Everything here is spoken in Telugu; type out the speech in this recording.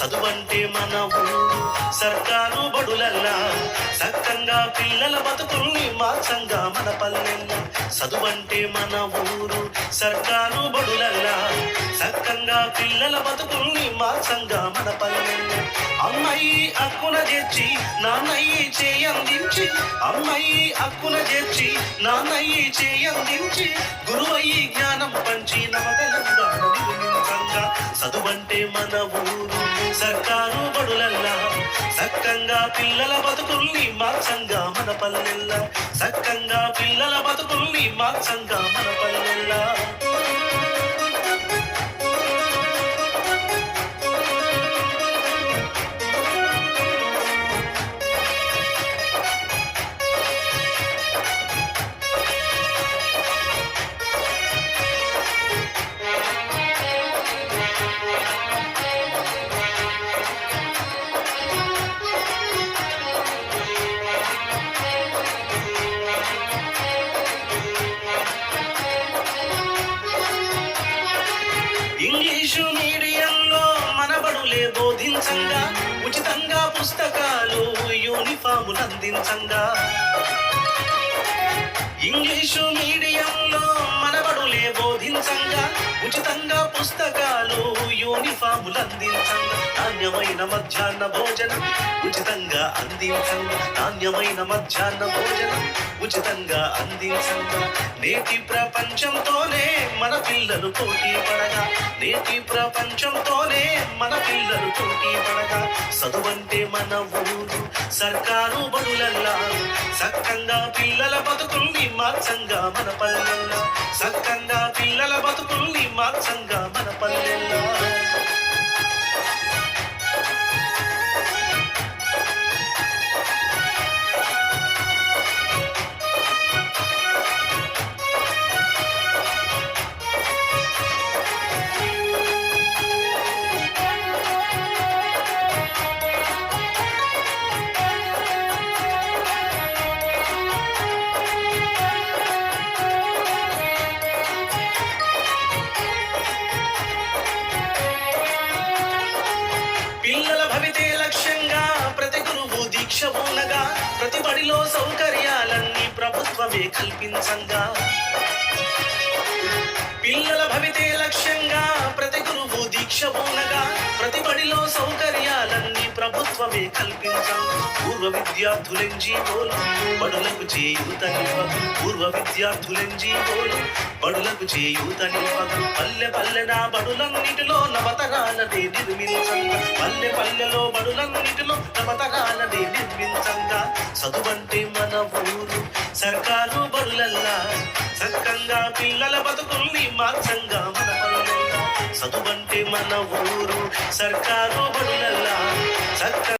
చదువంటే మన ఊరు సర్కారు బడులల్లా సక్కంగా పిల్లల బతుకుల్ని మార్చంగా మన పల్లెల్లా. చదువంటే మన ఊరు సర్కారు బడులల్లా సక్కంగా పిల్లల బతుకుల్ని మార్చంగా మన పల్లెల్లా. అమ్మాయి అక్కున చేర్చి నాన్నయ్యి చేయందించి, అమ్మాయి అక్కున చేర్చి నాన్నయ్యి చేయందించి, గురువయ్యి జ్ఞానం పంచి నవ తెలంగాణ నిర్మించంగా. చదువంటే మన ఊరు సర్కారు బడులల్లా సక్కంగా పిల్లల బతుకుల్ని మార్చంగా మన పల్లెల్లా. సక్కంగా పిల్లల బతుకుల్ని మార్చంగా మన పల్లెల్లా. ఇంగ్లీషు మీడియంలో మన బడులే బోధించంగా, ఉచితంగా పుస్తకాలు యూనిఫాములు అందించంగా. ఇంగ్లీషు మీడియంలో మన బడులే బోధించంగా, ఉచితంగా పుస్తకాలు యూనిఫాములు అందించంగా. నాణ్యమైన మధ్యాహ్న భోజనం ఉచితంగా అందించంగా, నాణ్యమైన మధ్యాహ్న భోజనం ఉచితంగా అందించంగా. నేటి ప్రపంచంతోనే మన పిల్లలు పోటీ పడగా, నేటి ప్రపంచంతోనే మన పిల్లలు పోటీ పడగా. చదువంటే మన ఊరు సర్కారు బడులల్లా సక్కంగా పిల్లల బతుకుల్ని మార్చంగా మన పల్లెల్లా. సక్కంగా పిల్లల బతుకుల్ని మార్చంగా మన పల్లెల్లా. పిల్లల భవితే లక్ష్యంగా ప్రతి గురువు దీక్ష పూనగా, ప్రతి బడిలో సౌకర్యాలన్నీ ప్రభుత్వమే కల్పించంగా. పిల్లల భవితే లక్ష్యంగా ప్రతి గురువు దీక్ష పూనగా, ప్రతి బడిలో సౌకర్యాలన్నీ ప్రభుత్వమే కల్పించంగా. పూర్వ విద్యార్థులెంజీవోలు బడులకు చేయూతనివ్వగా, పూర్వ విద్యార్థులెంజీవోలు బడులకు చేయూతనివ్వగా. పల్లె పల్లెనా బడులన్నిటిలో నవతరాలనే నిర్మించంగా, పల్లె పల్లెలో బడులన్నిటిలో నవతరాలనే నిర్మించంగా. చదువంటే మన ఊరు సర్కారు బడులల్లా సక్కంగా పిల్లల బతుకుల్ని మార్చంగా మన పల్లెల్లా. చదువంటే మన ఊరు సర్కారు బడులల్లా సక్క